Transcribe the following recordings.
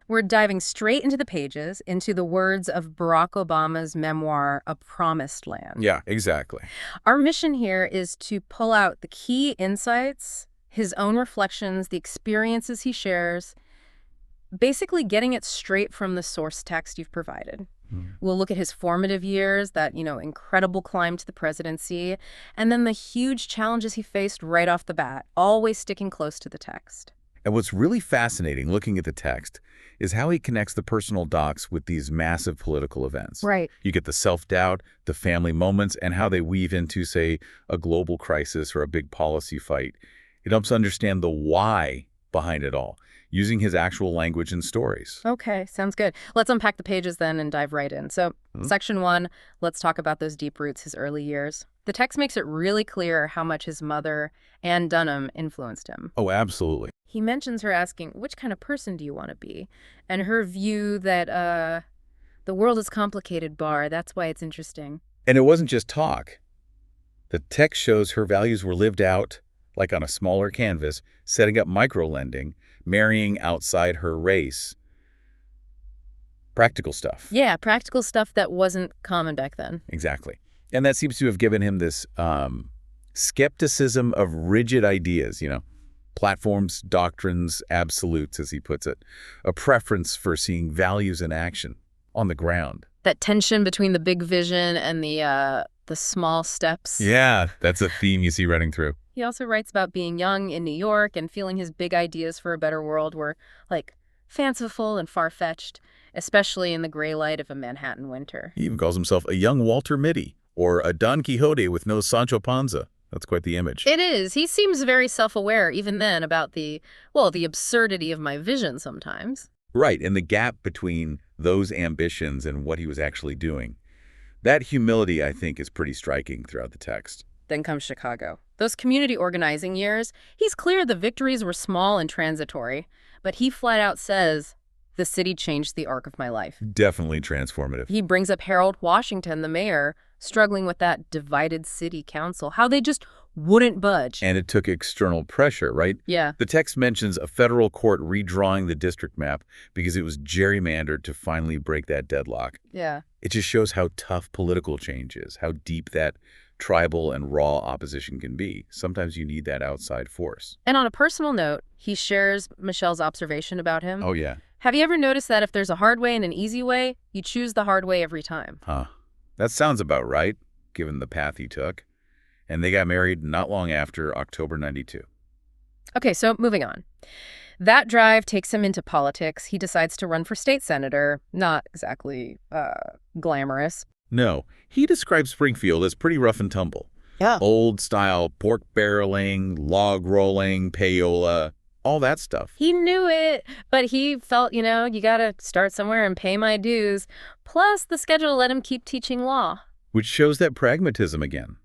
We're diving straight into the pages, into the words of Barack Obama's memoir, A Promised Land. Yeah, exactly. Our mission here is to pull out the key insights, his own reflections, the experiences he shares, basically getting it straight from the source text you've provided. We'll look at his formative years, that, incredible climb to the presidency, and then the huge challenges he faced right off the bat, always sticking close to the text. And what's really fascinating looking at the text is how he connects the personal docs with these massive political events. Right. You get the self-doubt, the family moments, and how they weave into, say, a global crisis or a big policy fight. It helps understand the why behind it all, using his actual language and stories. Okay, sounds good. Let's unpack the pages then and dive right in. So, Section 1, let's talk about those deep roots, his early years. The text makes it really clear how much his mother, Ann Dunham, influenced him. Oh, absolutely. He mentions her asking, which kind of person do you want to be? And her view that, the world is complicated, Bar. That's why it's interesting. And it wasn't just talk. The text shows her values were lived out, like on a smaller canvas, setting up micro-lending, marrying outside her race. Practical stuff. Yeah, practical stuff that wasn't common back then. Exactly. And that seems to have given him this skepticism of rigid ideas, platforms, doctrines, absolutes, as he puts it, a preference for seeing values in action on the ground. That tension between the big vision and the small steps. Yeah, that's a theme you see running through. He also writes about being young in New York and feeling his big ideas for a better world were, fanciful and far-fetched, especially in the gray light of a Manhattan winter. He even calls himself a young Walter Mitty, or a Don Quixote with no Sancho Panza. That's quite the image. It is. He seems very self-aware, even then, about the absurdity of my vision sometimes. Right, and the gap between those ambitions and what he was actually doing. That humility, I think, is pretty striking throughout the text. Then comes Chicago. Those community organizing years, he's clear the victories were small and transitory, but he flat out says, the city changed the arc of my life. Definitely transformative. He brings up Harold Washington, the mayor, struggling with that divided city council, how they just wouldn't budge. And it took external pressure, right? Yeah. The text mentions a federal court redrawing the district map because it was gerrymandered to finally break that deadlock. Yeah. It just shows how tough political change is, how deep that tribal and raw opposition can be. Sometimes you need that outside force. And on a personal note, he shares Michelle's observation about him. Oh, yeah. Have you ever noticed that if there's a hard way and an easy way, you choose the hard way every time? Huh. That sounds about right, given the path he took. And they got married not long after October 92. Okay, so moving on. That drive takes him into politics. He decides to run for state senator. Not exactly glamorous. No, he describes Springfield as pretty rough and tumble. Yeah. Old-style pork barreling, log rolling, payola, all that stuff. He knew it, but he felt, you gotta start somewhere and pay my dues. Plus, the schedule let him keep teaching law. Which shows that pragmatism again.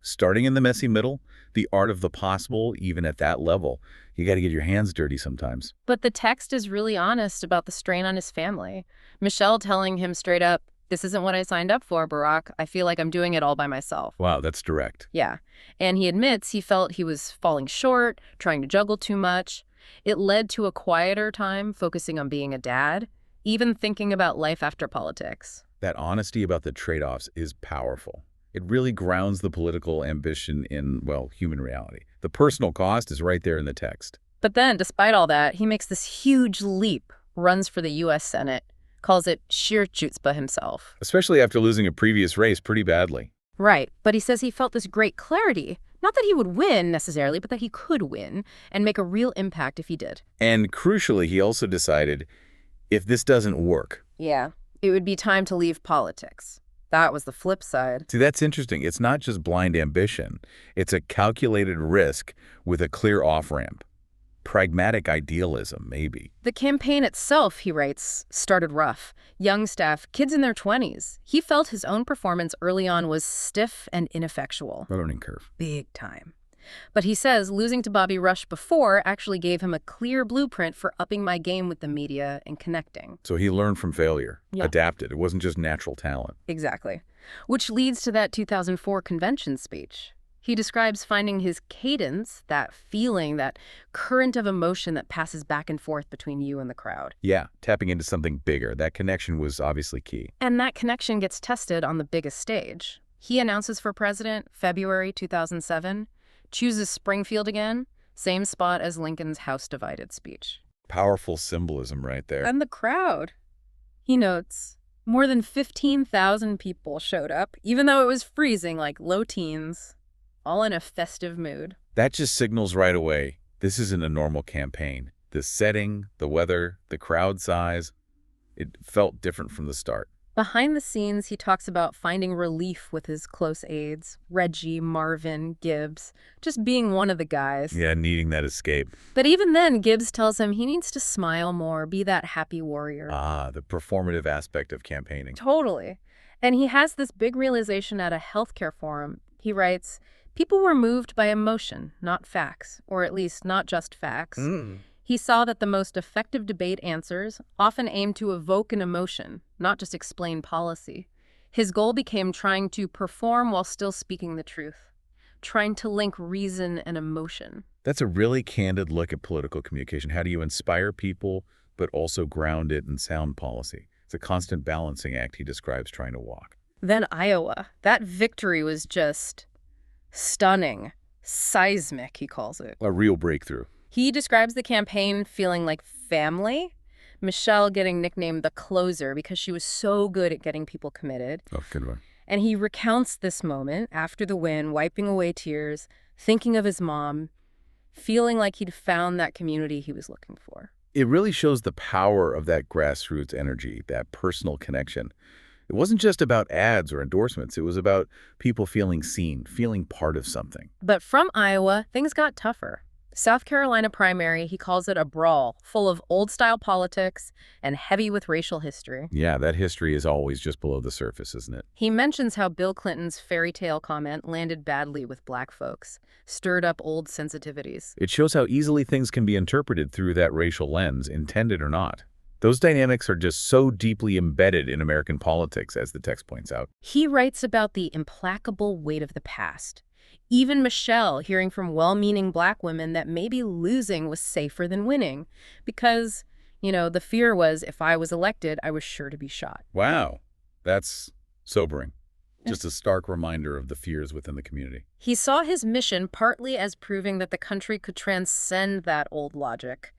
Starting in the messy middle, the art of the possible, even at that level, you got to get your hands dirty sometimes. But the text is really honest about the strain on his family. Michelle telling him straight up, this isn't what I signed up for, Barack. I feel like I'm doing it all by myself. Wow, that's direct. Yeah. And he admits he felt he was falling short, trying to juggle too much. It led to a quieter time, focusing on being a dad, even thinking about life after politics. That honesty about the trade-offs is powerful. It really grounds the political ambition in, human reality. The personal cost is right there in the text. But then, despite all that, he makes this huge leap, runs for the U.S. Senate, calls it sheer chutzpah himself. Especially after losing a previous race pretty badly. Right, but he says he felt this great clarity. Not that he would win, necessarily, but that he could win and make a real impact if he did. And crucially, he also decided, if this doesn't work... Yeah, it would be time to leave politics. That was the flip side. See, that's interesting. It's not just blind ambition. It's a calculated risk with a clear off-ramp. Pragmatic idealism, maybe. The campaign itself, he writes, started rough. Young staff, kids in their 20s. He felt his own performance early on was stiff and ineffectual. Learning curve. Big time. But he says losing to Bobby Rush before actually gave him a clear blueprint for upping my game with the media and connecting. So he learned from failure, Yeah. adapted. It wasn't just natural talent. Exactly. Which leads to that 2004 convention speech. He describes finding his cadence, that feeling, that current of emotion that passes back and forth between you and the crowd. Yeah, tapping into something bigger. That connection was obviously key. And that connection gets tested on the biggest stage. He announces for president February 2007, chooses Springfield again, same spot as Lincoln's House Divided speech. Powerful symbolism right there. And the crowd. He notes, more than 15,000 people showed up, even though it was freezing, like low teens, all in a festive mood. That just signals right away, this isn't a normal campaign. The setting, the weather, the crowd size, it felt different from the start. Behind the scenes, he talks about finding relief with his close aides, Reggie, Marvin, Gibbs, just being one of the guys. Yeah, needing that escape. But even then, Gibbs tells him he needs to smile more, be that happy warrior. Ah, the performative aspect of campaigning. Totally. And he has this big realization at a healthcare forum. He writes, people were moved by emotion, not facts, or at least not just facts. He saw that the most effective debate answers often aim to evoke an emotion, not just explain policy. His goal became trying to perform while still speaking the truth, trying to link reason and emotion. That's a really candid look at political communication. How do you inspire people, but also ground it in sound policy? It's a constant balancing act he describes trying to walk. Then Iowa. That victory was just stunning, seismic, he calls it. A real breakthrough. He describes the campaign feeling like family. Michelle getting nicknamed the closer because she was so good at getting people committed. Oh, good one. And he recounts this moment after the win, wiping away tears, thinking of his mom, feeling like he'd found that community he was looking for. It really shows the power of that grassroots energy, that personal connection. It wasn't just about ads or endorsements. It was about people feeling seen, feeling part of something. But from Iowa, things got tougher. South Carolina primary, he calls it a brawl, full of old-style politics and heavy with racial history. Yeah, that history is always just below the surface, isn't it? He mentions how Bill Clinton's fairy tale comment landed badly with black folks, stirred up old sensitivities. It shows how easily things can be interpreted through that racial lens, intended or not. Those dynamics are just so deeply embedded in American politics, as the text points out. He writes about the implacable weight of the past. Even Michelle hearing from well-meaning black women that maybe losing was safer than winning because, the fear was if I was elected, I was sure to be shot. Wow, that's sobering. Just a stark reminder of the fears within the community. He saw his mission partly as proving that the country could transcend that old logic.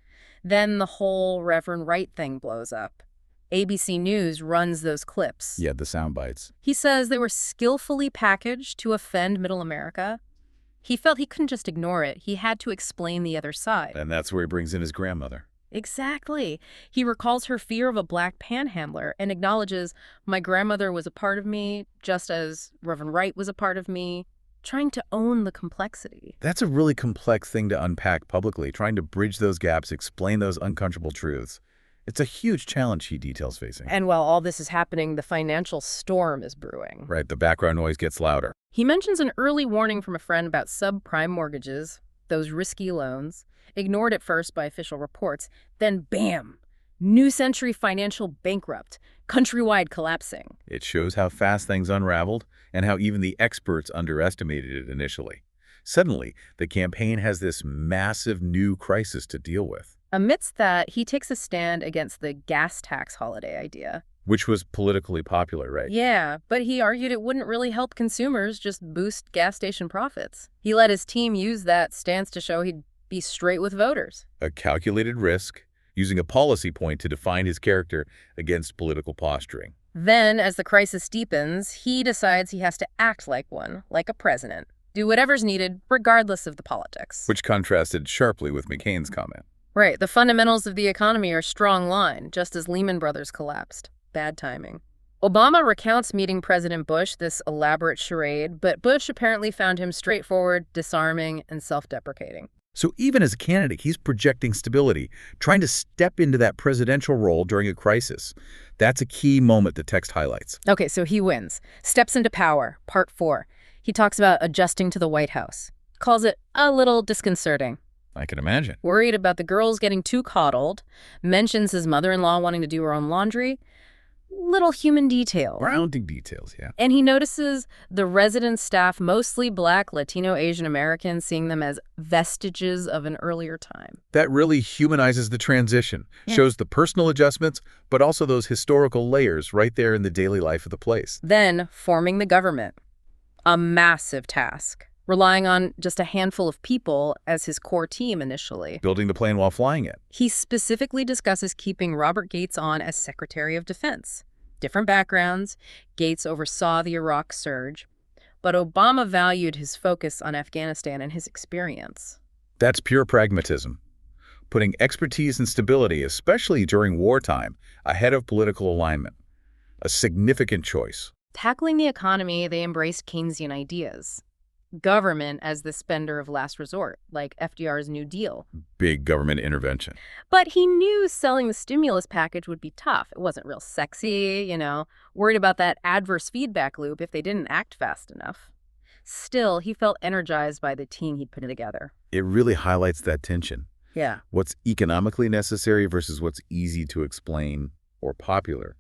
Then the whole Reverend Wright thing blows up. ABC News runs those clips. Yeah, the sound bites. He says they were skillfully packaged to offend Middle America. He felt he couldn't just ignore it. He had to explain the other side. And that's where he brings in his grandmother. Exactly. He recalls her fear of a black panhandler and acknowledges, my grandmother was a part of me, just as Reverend Wright was a part of me, trying to own the complexity. That's a really complex thing to unpack publicly, trying to bridge those gaps, explain those uncomfortable truths. It's a huge challenge he details facing. And while all this is happening, the financial storm is brewing. Right, the background noise gets louder. He mentions an early warning from a friend about subprime mortgages, those risky loans, ignored at first by official reports, then bam, New Century Financial bankrupt, countrywide collapsing. It shows how fast things unraveled and how even the experts underestimated it initially. Suddenly, the campaign has this massive new crisis to deal with. Amidst that, he takes a stand against the gas tax holiday idea. Which was politically popular, right? Yeah, but he argued it wouldn't really help consumers, just boost gas station profits. He let his team use that stance to show he'd be straight with voters. A calculated risk, using a policy point to define his character against political posturing. Then, as the crisis deepens, he decides he has to act like one, like a president. Do whatever's needed, regardless of the politics. Which contrasted sharply with McCain's comment. Right, the fundamentals of the economy are strong line, just as Lehman Brothers collapsed. Bad timing. Obama recounts meeting President Bush, this elaborate charade, but Bush apparently found him straightforward, disarming, and self-deprecating. So even as a candidate, he's projecting stability, trying to step into that presidential role during a crisis. That's a key moment the text highlights. Okay, so he wins. Steps into power, part 4. He talks about adjusting to the White House. Calls it a little disconcerting. I can imagine. Worried about the girls getting too coddled. Mentions his mother-in-law wanting to do her own laundry. little human details. Grounding details, yeah. And he notices the resident staff, mostly Black, Latino, Asian Americans, seeing them as vestiges of an earlier time. That really humanizes the transition, shows the personal adjustments, but also those historical layers right there in the daily life of the place. Then, forming the government. A massive task, relying on just a handful of people as his core team initially. Building the plane while flying it. He specifically discusses keeping Robert Gates on as Secretary of Defense. Different backgrounds, Gates oversaw the Iraq surge, but Obama valued his focus on Afghanistan and his experience. That's pure pragmatism. Putting expertise and stability, especially during wartime, ahead of political alignment. A significant choice. Tackling the economy, they embraced Keynesian ideas. Government as the spender of last resort, like FDR's New Deal. Big government intervention. But he knew selling the stimulus package would be tough. It wasn't real sexy, worried about that adverse feedback loop if they didn't act fast enough. Still, he felt energized by the team he'd put together. It really highlights that tension. Yeah. What's economically necessary versus what's easy to explain or popular.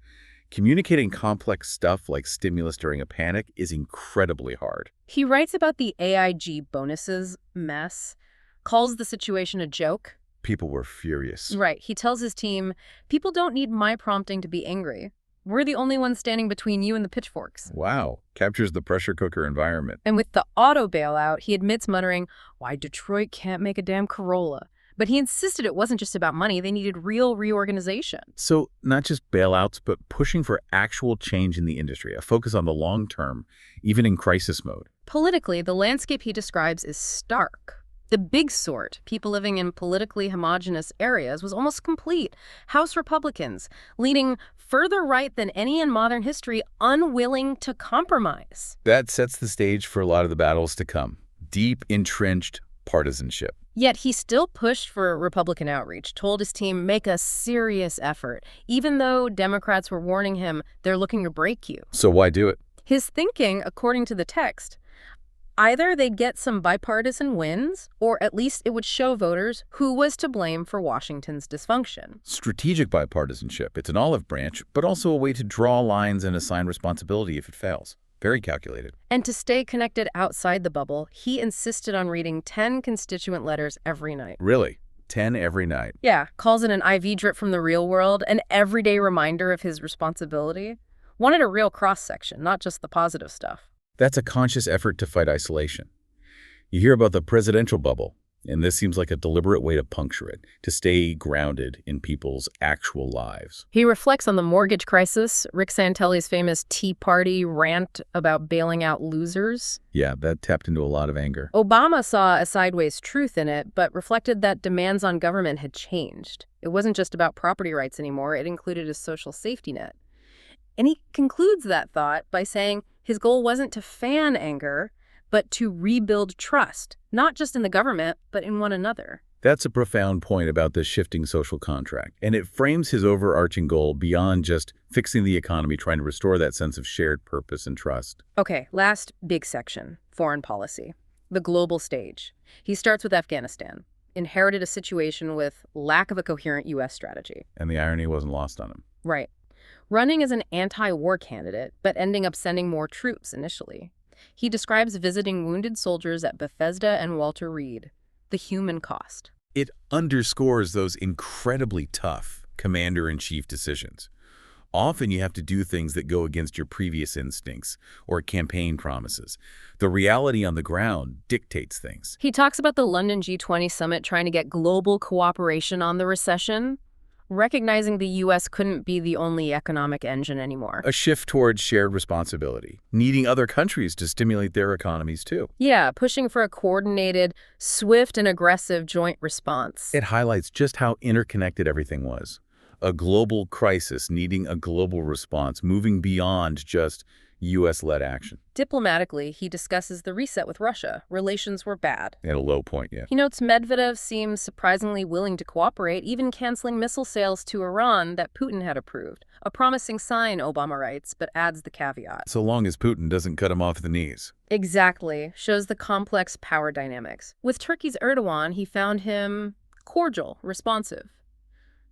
Communicating complex stuff like stimulus during a panic is incredibly hard. He writes about the AIG bonuses mess, calls the situation a joke. People were furious. Right. He tells his team, people don't need my prompting to be angry. We're the only ones standing between you and the pitchforks. Wow. Captures the pressure cooker environment. And with the auto bailout, he admits muttering, why Detroit can't make a damn Corolla. But he insisted it wasn't just about money. They needed real reorganization. So not just bailouts, but pushing for actual change in the industry, a focus on the long term, even in crisis mode. Politically, the landscape he describes is stark. The big sort, people living in politically homogenous areas, was almost complete. House Republicans, leaning further right than any in modern history, unwilling to compromise. That sets the stage for a lot of the battles to come. Deep, entrenched partisanship. Yet he still pushed for Republican outreach, told his team, make a serious effort, even though Democrats were warning him they're looking to break you. So why do it? His thinking, according to the text, either they'd get some bipartisan wins, or at least it would show voters who was to blame for Washington's dysfunction. Strategic bipartisanship. It's an olive branch, but also a way to draw lines and assign responsibility if it fails. Very calculated. And to stay connected outside the bubble, he insisted on reading 10 constituent letters every night. Really? 10 every night? Yeah, calls it an IV drip from the real world, an everyday reminder of his responsibility. Wanted a real cross-section, not just the positive stuff. That's a conscious effort to fight isolation. You hear about the presidential bubble, and this seems like a deliberate way to puncture it, to stay grounded in people's actual lives. He reflects on the mortgage crisis, Rick Santelli's famous Tea Party rant about bailing out losers. Yeah, that tapped into a lot of anger. Obama saw a sideways truth in it, but reflected that demands on government had changed. It wasn't just about property rights anymore, it included a social safety net. And he concludes that thought by saying his goal wasn't to fan anger, but to rebuild trust, not just in the government, but in one another. That's a profound point about this shifting social contract, and it frames his overarching goal beyond just fixing the economy, trying to restore that sense of shared purpose and trust. Okay, last big section, foreign policy, the global stage. He starts with Afghanistan, inherited a situation with lack of a coherent U.S. strategy. And the irony wasn't lost on him. Right. Running as an anti-war candidate, but ending up sending more troops initially. He describes visiting wounded soldiers at Bethesda and Walter Reed, the human cost. It underscores those incredibly tough commander-in-chief decisions. Often you have to do things that go against your previous instincts or campaign promises. The reality on the ground dictates things. He talks about the London G20 summit trying to get global cooperation on the recession, recognizing the U.S. couldn't be the only economic engine anymore. A shift towards shared responsibility, needing other countries to stimulate their economies too. Yeah, pushing for a coordinated, swift, and aggressive joint response. It highlights just how interconnected everything was. A global crisis needing a global response, moving beyond just U.S.-led action. Diplomatically, he discusses the reset with Russia. Relations were bad. At a low point, yeah. He notes Medvedev seems surprisingly willing to cooperate, even canceling missile sales to Iran that Putin had approved. A promising sign, Obama writes, but adds the caveat. So long as Putin doesn't cut him off the knees. Exactly. Shows the complex power dynamics. With Turkey's Erdogan, he found him cordial, responsive.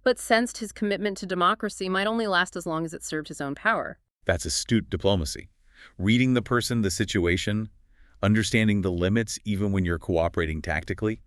but sensed his commitment to democracy might only last as long as it served his own power. That's astute diplomacy. Reading the person, the situation, understanding the limits even when you're cooperating tactically,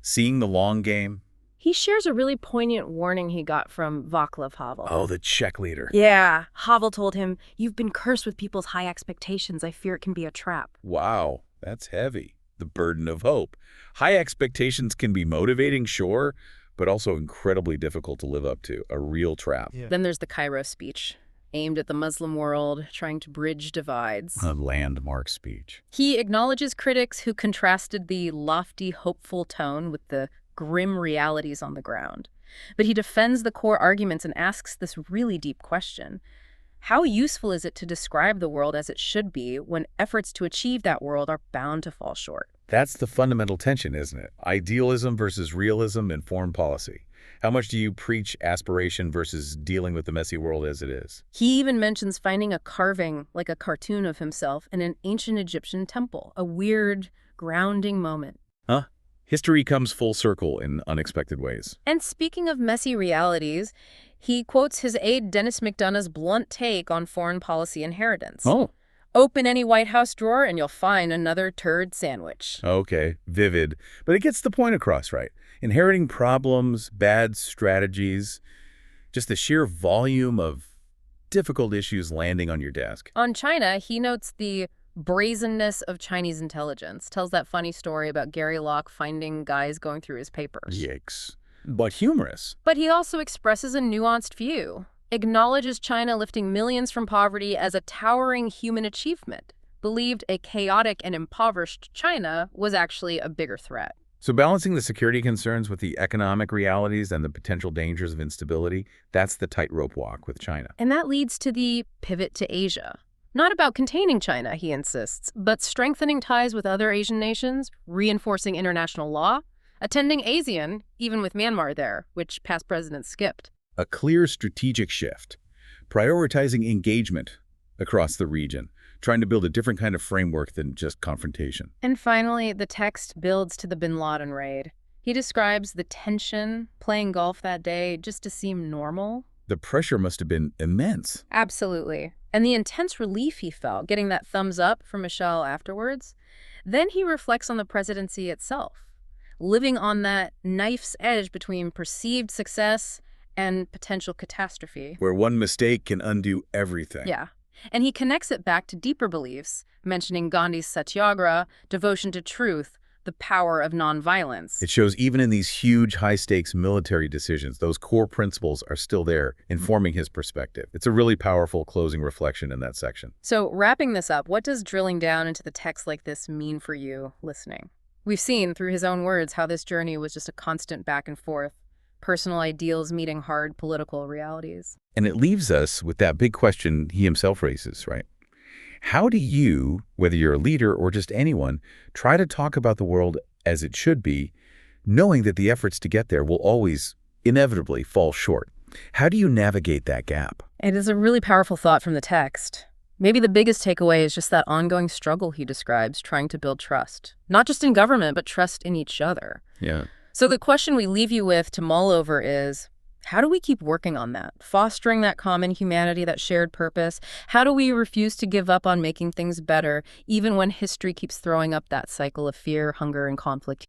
seeing the long game. He shares a really poignant warning he got from Václav Havel. Oh, the Czech leader. Yeah, Havel told him, "You've been cursed with people's high expectations. I fear it can be a trap." Wow, that's heavy. The burden of hope. High expectations can be motivating, sure, but also incredibly difficult to live up to. A real trap. Yeah. Then there's the Cairo speech, aimed at the Muslim world, trying to bridge divides. A landmark speech. He acknowledges critics who contrasted the lofty, hopeful tone with the grim realities on the ground. But he defends the core arguments and asks this really deep question. How useful is it to describe the world as it should be when efforts to achieve that world are bound to fall short? That's the fundamental tension, isn't it? Idealism versus realism in foreign policy. How much do you preach aspiration versus dealing with the messy world as it is? He even mentions finding a carving, like a cartoon of himself, in an ancient Egyptian temple, a weird, grounding moment. Huh? History comes full circle in unexpected ways. And speaking of messy realities, he quotes his aide Dennis McDonough's blunt take on foreign policy inheritance. Oh, Open any White House drawer and you'll find another turd sandwich. okay. Vivid. But it gets the point across, right? Inheriting problems, bad strategies, just the sheer volume of difficult issues landing on your desk. On China, he notes the brazenness of Chinese intelligence, tells that funny story about Gary Locke finding guys going through his papers. Yikes. But humorous. But he also expresses a nuanced view, acknowledges China lifting millions from poverty as a towering human achievement, believed a chaotic and impoverished China was actually a bigger threat. So balancing the security concerns with the economic realities and the potential dangers of instability, that's the tightrope walk with China. And that leads to the pivot to Asia. Not about containing China, he insists, but strengthening ties with other Asian nations, reinforcing international law, attending ASEAN, even with Myanmar there, which past presidents skipped. A clear strategic shift, prioritizing engagement across the region, trying to build a different kind of framework than just confrontation. And finally, the text builds to the bin Laden raid. He describes the tension, playing golf that day just to seem normal. The pressure must have been immense. Absolutely. And the intense relief he felt, getting that thumbs up from Michelle afterwards. Then he reflects on the presidency itself, living on that knife's edge between perceived success and potential catastrophe. Where one mistake can undo everything. Yeah. And he connects it back to deeper beliefs, mentioning Gandhi's satyagraha, devotion to truth, the power of nonviolence. It shows even in these huge, high-stakes military decisions, those core principles are still there, informing his perspective. It's a really powerful closing reflection in that section. So wrapping this up, what does drilling down into the text like this mean for you listening? We've seen, through his own words, how this journey was just a constant back and forth, personal ideals meeting hard political realities. And it leaves us with that big question he himself raises, right? How do you, whether you're a leader or just anyone, try to talk about the world as it should be, knowing that the efforts to get there will always, inevitably, fall short? How do you navigate that gap? It is a really powerful thought from the text. Maybe the biggest takeaway is just that ongoing struggle he describes, trying to build trust. Not just in government, but trust in each other. Yeah. So the question we leave you with to mull over is, how do we keep working on that, fostering that common humanity, that shared purpose? How do we refuse to give up on making things better, even when history keeps throwing up that cycle of fear, hunger, and conflict?